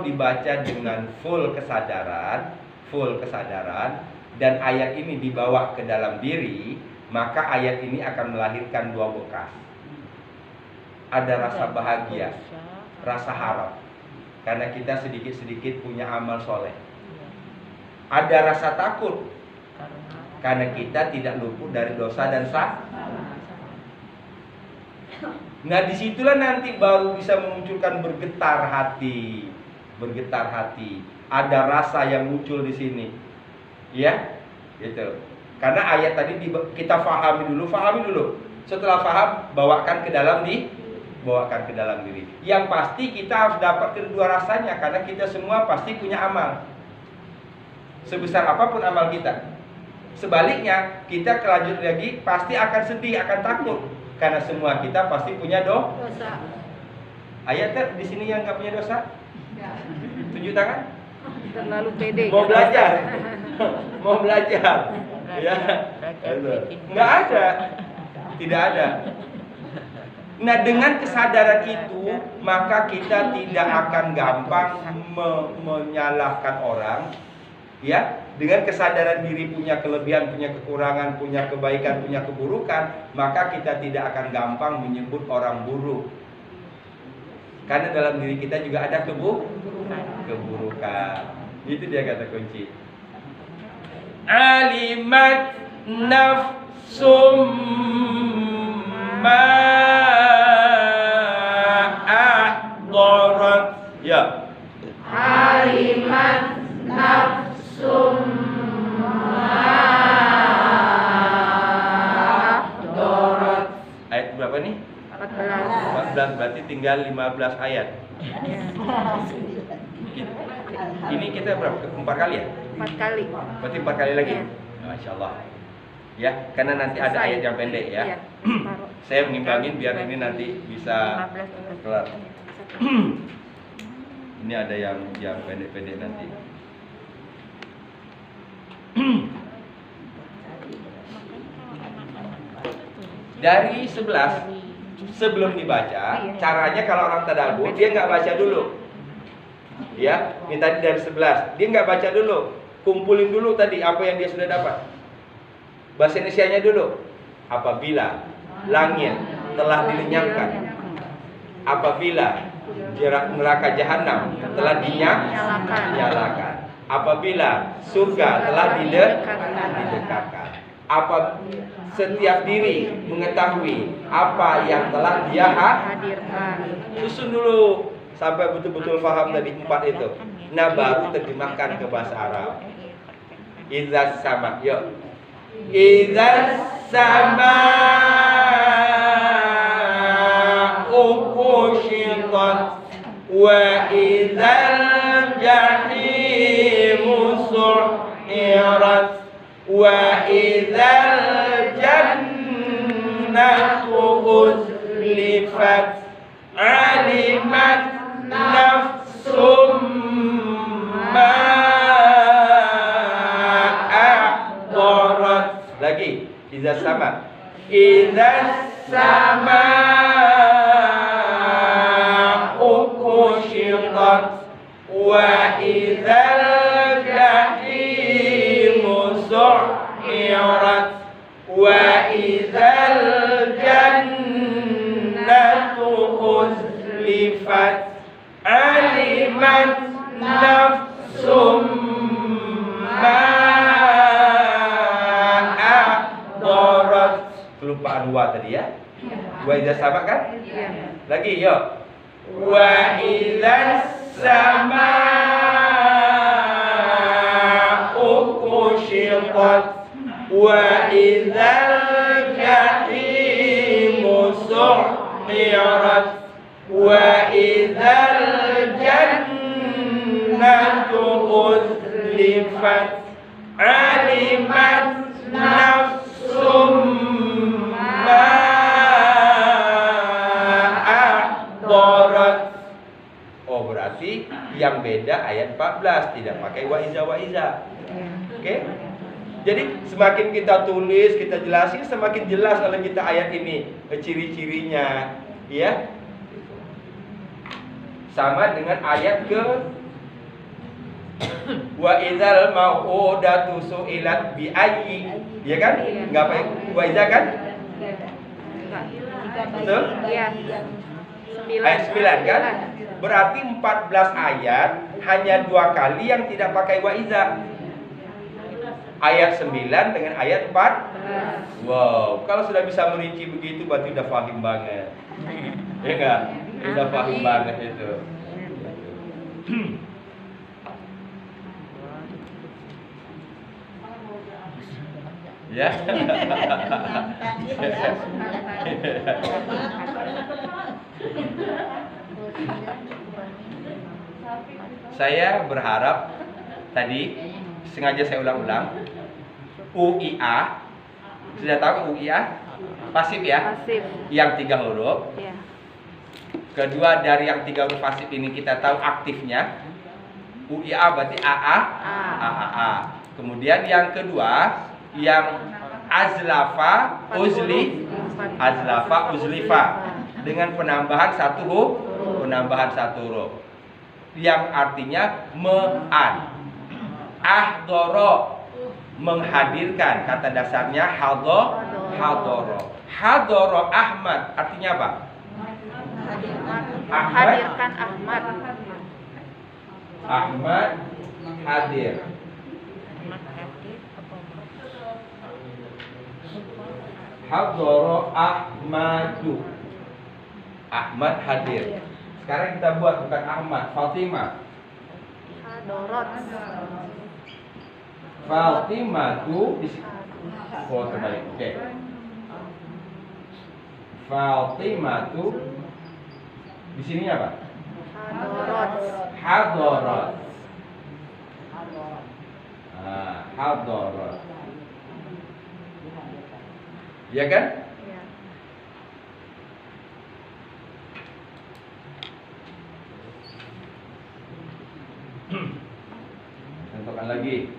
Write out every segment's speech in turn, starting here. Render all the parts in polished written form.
dibaca dengan full kesadaran dan ayat ini dibawa ke dalam diri, maka ayat ini akan melahirkan dua bekas. Ada rasa bahagia, rasa harap, karena kita sedikit-sedikit punya amal soleh. Ada rasa takut, karena kita tidak luput dari dosa dan salah. Nah, disitulah nanti baru bisa memunculkan bergetar hati. Ada rasa yang muncul di sini, ya, gitu. Karena ayat tadi kita fahami dulu. Setelah faham, bawakan ke dalam diri. Yang pasti kita harus dapat kedua rasanya, karena kita semua pasti punya amal. Sebesar apapun amal kita. Sebaliknya, kita kelanjut lagi pasti akan sedih, akan takut, karena semua kita pasti punya dosa. Ayat di sini yang nggak punya dosa? Tunjuk tangan. Terlalu pede. Mau belajar? Ya, nggak ada, tidak ada. Nah, dengan kesadaran itu, maka kita tidak akan gampang menyalahkan orang. Ya, dengan kesadaran diri punya kelebihan, punya kekurangan, punya kebaikan, punya keburukan, maka kita tidak akan gampang menyebut orang buruk. Karena dalam diri kita juga ada keburukan. Itu dia kata kunci. Alimat nafsum ma ahdarat. Ya. Alimat nafsum ahdarat. Ayat berapa nih? 14, berarti tinggal 15 ayat. Ini kita berapa? 4 kali ya? 4 kali. Berarti 4 kali lagi? Masya Allah. Ya, karena nanti ada ayat yang pendek ya. Saya mengimbangin biar ini nanti bisa kelar. Ini ada yang pendek-pendek nanti. Dari 11 sebelum dibaca, caranya kalau orang tadabbur dia nggak baca dulu. Ya, ini tadi dari 11, dia nggak baca dulu, kumpulin dulu tadi apa yang dia sudah dapat. Bahasa Indonesianya dulu. Apabila langit telah dilenyapkan, apabila neraka jahanam telah dinyalakan, apabila surga telah didekatkan, setiap diri mengetahui apa yang telah dia hadirkan. Susun dulu sampai betul-betul paham tadi 4 itu. Nah, baru terjemahkan ke bahasa Arab. Idzas sama, yuk. Idzas sama ukushiqat wa idzal jahimu su'irat wa idzal jannatu uzlifat alimat nafsum ma ahdarat. Lagi, idza sama ukushiqat wa idzal jahimu su'irat wa idzal jannatu uzlifat alimat nafsum ma ahdarat. Kelupaan wa tadi ya. Wa idza sama kan? Lagi yuk. Wa idza sama ukushiqat wa idzal jahimu su'irat wa idzal jannatu uzlifat alimat nafsum ma ahdarat. Oh, berarti yang beda ayat 14 tidak pakai wa iza. Oke? Jadi semakin kita tulis, kita jelasin, semakin jelas oleh kita ayat ini, ciri-cirinya, ya. Sama dengan ayat Wa idzal mau'udatu su'ilat bi ayyi. Ya kan? Enggak pakai wa idza kan? Betul? Iya. Ayat 9 kan? Berarti 14 ayat hanya 2 kali yang tidak pakai wa idza. Ayat 9 dengan ayat 4. Wow, kalau sudah bisa merinci begitu berarti udah paham banget. Ya enggak? Udah paham banget itu. Ya. Saya berharap tadi sengaja saya ulang-ulang UIA. Sudah tahu UIA? Pasif ya? Pasif. Yang 3 huruf. Iya. Kedua dari yang 3 huruf pasif ini kita tahu aktifnya. UIA berarti AA. AAA. Kemudian yang kedua yang azlafa uzlifa dengan penambahan satu huruf yang artinya me'an. Ahdoro menghadirkan, kata dasarnya hadoro. Hadoro Ahmad artinya apa? Hadirkan Ahmad. Ahmad hadir. Hadoro Ahmadu. Ahmad hadir. Sekarang kita buat bukan Ahmad, Fatimah. Hadorot. Fatimah tuh di oh terbalik. Oke. Fatimah tuh di sini apa? Hadorot. Hadorot. Hadorot. Ya kan? Iya. Contohkan lagi.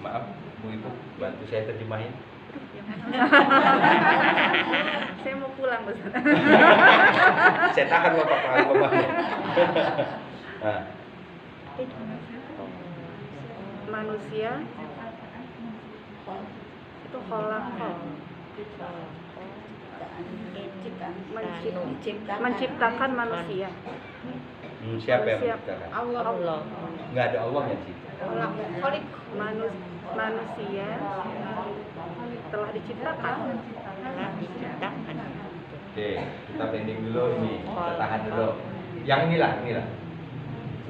Maaf, Bu Ibu, bantu saya terjemahin. Saya mau pulang, Ustaz. Saya tahan Bapak kalau Bapak. Nah, Manusia itu kholaqah. Menciptakan manusia. siapa yang menciptakan? Allah. Nggak ada Allah yang cipta. Manusia telah diciptakan. Oke, kita pending dulu ini. Kita tahan dulu. Yang inilah.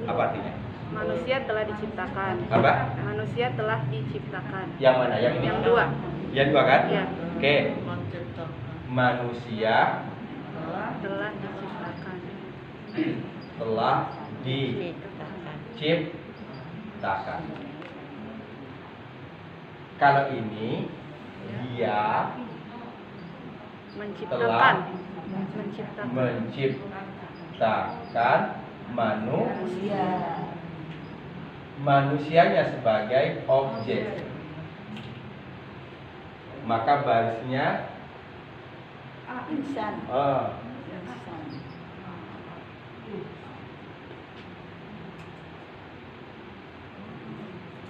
Apa artinya? Manusia telah diciptakan. Apa? Manusia telah diciptakan. Yang mana? Yang ini? Yang dua. Yang dua kan? Iya. Oke. Manusia Telah diciptakan. telah diciptakan. Kalau ini dia Menciptakan. menciptakan manusianya sebagai objek. Maka barisnya insan.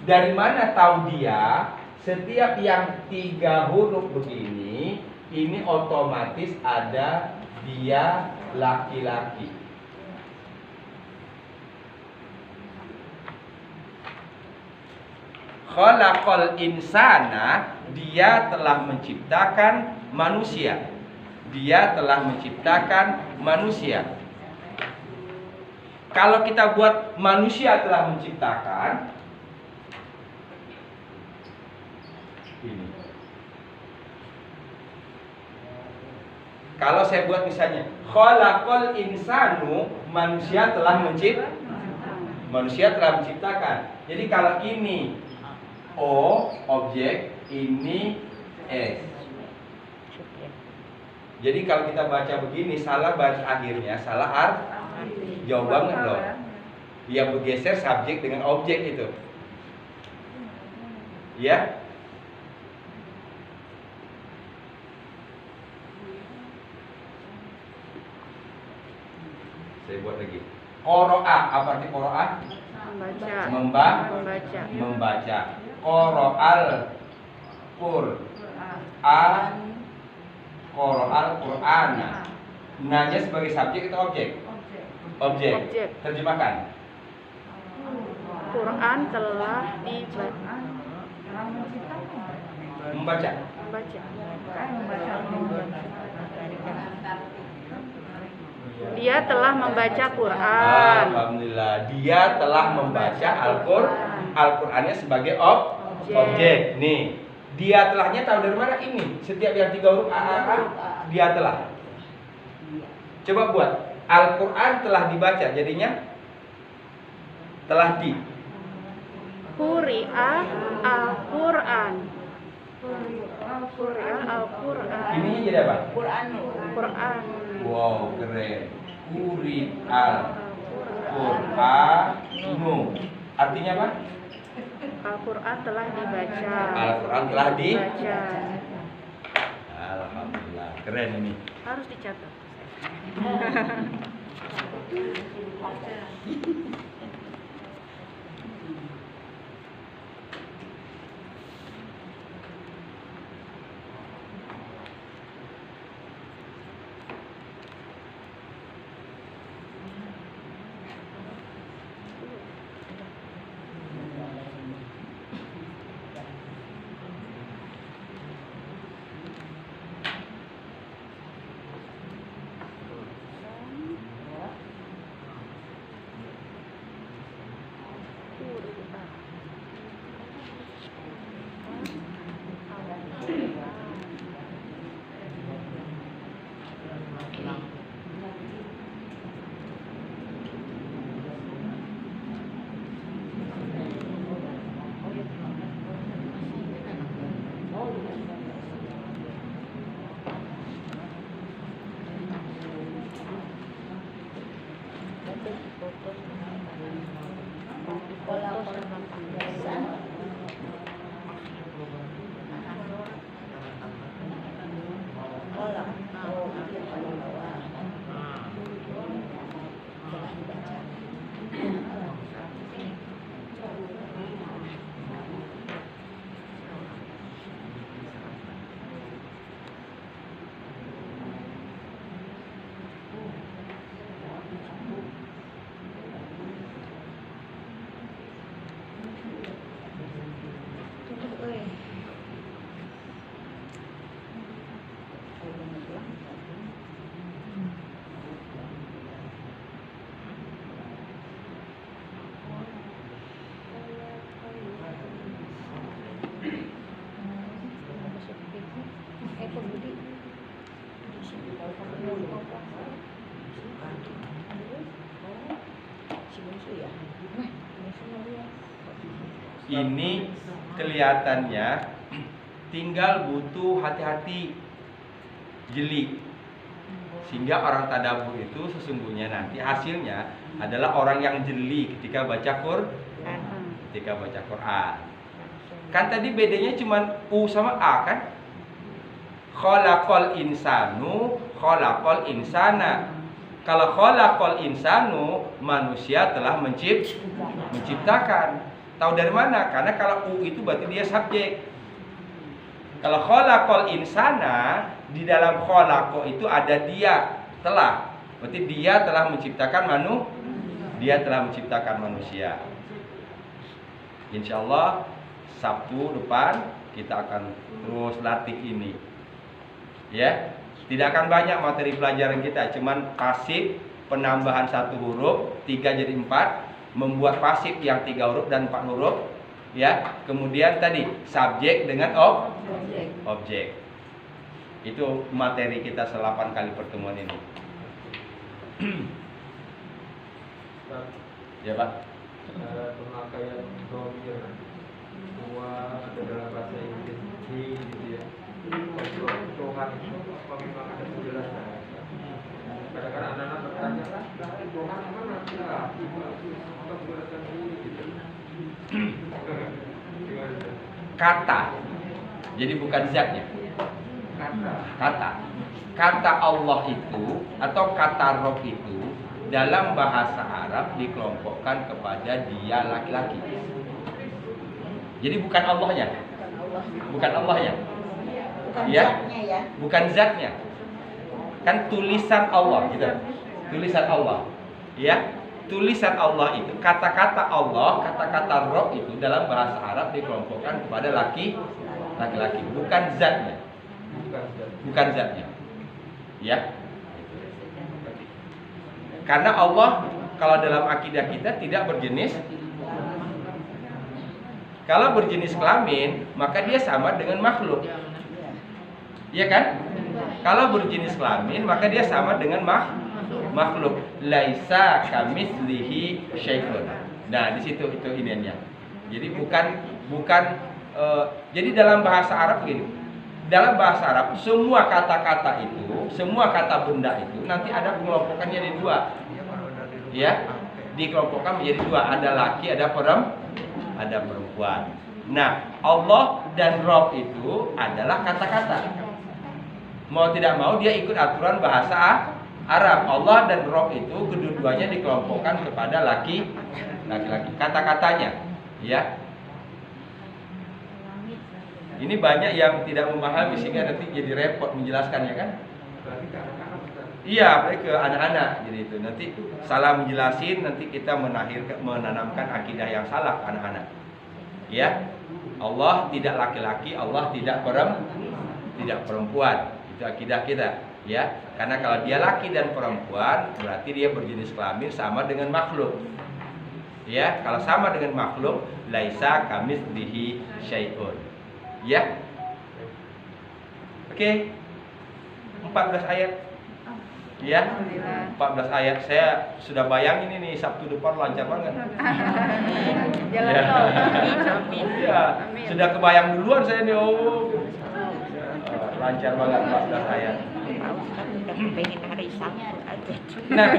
Dari mana tahu dia? Setiap yang 3 huruf begini, ini otomatis ada dia laki-laki. Khalaqal insana, dia telah menciptakan manusia. Dia telah menciptakan manusia. Kalau kita buat manusia telah menciptakan, ini. Kalau saya buat misalnya khalaqal insanu, manusia telah menciptakan. Jadi kalau ini O objek, ini S. Jadi kalau kita baca begini, salah baris akhirnya, salah arti. Jauh banget loh. Dia bergeser subjek dengan objek itu. Ya. Saya buat lagi. Qoro'a, apa arti qoro'a? Membaca. Membaca. Qoro'al Qur'ana. Nanya sebagai subjek atau objek? Objek. Terjemahkan. Quran telah Membaca. Dia telah membaca Quran. Alhamdulillah, dia telah membaca Al-Qur'annya sebagai objek. Nih, dia telahnya tahu dari mana ini? Setiap yang 3 huruf dia telah. Coba buat Al-Qur'an telah dibaca, jadinya telah di. Quri'a Al-Qur'an. Ininya jadi apa? Quran. Wow, keren. Quri'al Qur'anu. Artinya apa? Al-Quran telah dibaca. Al-Qur'an telah dibaca. Alhamdulillah, keren ini. Harus dicatat. Ini kelihatannya tinggal butuh hati-hati, jeli, sehingga orang tadabbur itu sesungguhnya nanti hasilnya adalah orang yang jeli ketika baca Quran. Kan tadi bedanya cuma U sama A kan? Khalaqal insanu, khalaqal insana. Kalau khalaqal insanu, manusia telah menciptakan. Tahu dari mana? Karena kalau U itu berarti dia subjek. Kalau khalaqal insana, di dalam khalaqo itu ada dia, telah. Berarti dia telah menciptakan manusia. Insya Allah Sabtu depan kita akan terus latih ini. Ya, tidak akan banyak materi pelajaran kita, cuman pasif, penambahan 1 huruf, 3 jadi 4, membuat pasif yang 3 huruf dan 4 huruf, ya. Kemudian tadi subjek dengan objek. Itu materi kita 8 kali pertemuan ini. Ya Pak. Pemakaian domir Tua ada dalam bahasa Inggris he gitu ya. Kalau Tuhan itu apa memang ada penjelasan? Kadang-kadang anak-anak bertanya, Tuhan mana? Apa penjelasan ini gitu? Kata. Jadi bukan zatnya. Kata Allah itu atau kata Rob itu dalam bahasa Arab dikelompokkan kepada dia laki-laki. Jadi bukan Allahnya. Bukan Allahnya. Ya. Bukan zatnya. Kan tulisan Allah gitu. Tulisan Allah. Ya. Tulisan Allah itu, kata-kata Allah, kata-kata Rob itu dalam bahasa Arab dikelompokkan kepada laki-laki, bukan zatnya. Bukan zatnya. Ya. Karena Allah kalau dalam akidah kita tidak berjenis. Kalau berjenis kelamin, maka dia sama dengan makhluk. Iya kan? Kalau berjenis kelamin, maka dia sama dengan makhluk. Laisa kamitslihi syai'un. Nah, di situ itu ininya. Jadi jadi dalam bahasa Arab begini. Dalam bahasa Arab semua kata-kata itu, semua kata benda itu nanti ada pengelompokannya di dua. Ya, dikelompokkan menjadi dua, ada laki, ada perempuan. Nah, Allah dan Rob itu adalah kata-kata. Mau tidak mau dia ikut aturan bahasa Arab. Allah dan Rob itu kedua-duanya dikelompokkan kepada laki-laki. Kata-katanya, ya. Ini banyak yang tidak memahami sehingga nanti jadi repot menjelaskannya kan? Iya, ke anak-anak jadi itu. Nanti salah menjelasin, nanti kita menanamkan akidah yang salah ke anak-anak. Ya. Allah tidak laki-laki, Allah tidak perempuan. Itu akidah kita, ya. Karena kalau dia laki dan perempuan, berarti dia berjenis kelamin sama dengan makhluk. Ya, kalau sama dengan makhluk, laisa kamitslihi syai'un. Ya. Oke. 14 ayat. Ya. 14 ayat. Saya sudah bayangin ini Sabtu depan lancar banget. Jalan Ya. tol. Iya, sudah kebayang duluan saya nih. Lancar banget 14 ayat. Nah,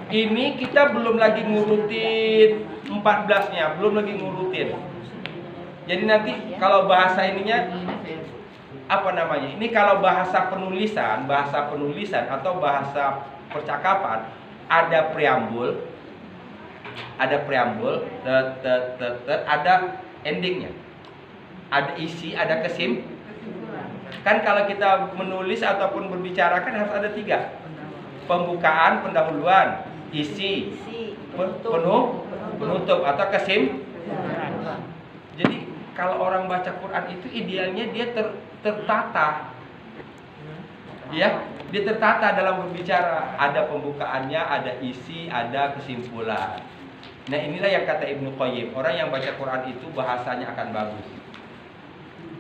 ini kita belum lagi ngurutin 14-nya, belum lagi ngurutin. Jadi nanti kalau bahasa ininya apa namanya? Ini kalau bahasa penulisan atau bahasa percakapan ada preambul, ada endingnya. Ada isi, ada Kan kalau kita menulis ataupun berbicara kan harus ada 3. Pembukaan, pendahuluan, isi, penutup atau kesimpulan. Jadi kalau orang baca Quran itu idealnya dia tertata. Ya, dia tertata dalam berbicara. Ada pembukaannya, ada isi, ada kesimpulan. Nah, inilah yang kata Ibnu Qayyim, orang yang baca Quran itu bahasanya akan bagus.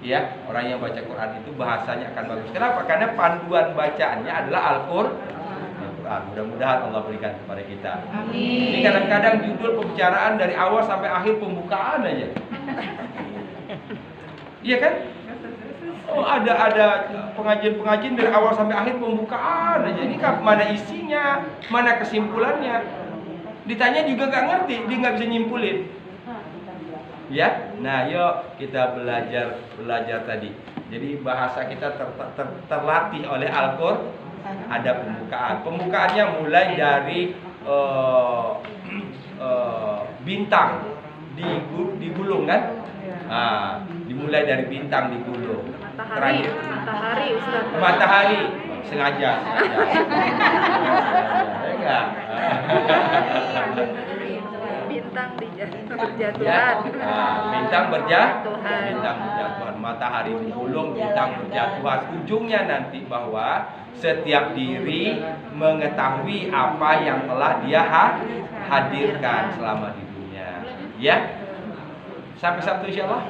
Ya, orang yang baca Quran itu bahasanya akan bagus. Kenapa? Karena panduan bacaannya adalah Al-Quran. Mudah-mudahan Allah berikan kepada kita. Amin. Ini kadang-kadang judul pembicaraan dari awal sampai akhir pembukaan aja. Iya kan? Oh, ada pengajian dari awal sampai akhir pembukaan aja. Ini mana isinya, mana kesimpulannya? Ditanya juga nggak ngerti, dia nggak bisa nyimpulin. Ya, nah yuk kita belajar tadi. Jadi bahasa kita terlatih oleh Al-Quran. Ada pembukaannya mulai dari bintang digulung kan? Nah, dimulai dari bintang digulung. Matahari Ustaz. Matahari sengaja. Enggak. Bintang berjatuhan. Ya, bintang berjatuhan, matahari digulung, bintang berjatuhan. Ujungnya nanti bahwa setiap diri mengetahui apa yang telah dia hadirkan selama di dunia. Ya. Sampai Sabtu insyaallah.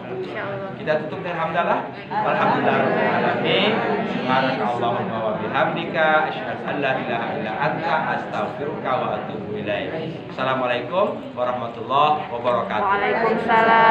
Kita tutup dengan hamdalah. Alhamdulillahirabbil Subhanakallahumma wa bihamdika asyhadu an la ilaha illa anta astaghfiruka wa atubu ilaik. Assalamualaikum warahmatullahi wabarakatuh. Waalaikumsalam.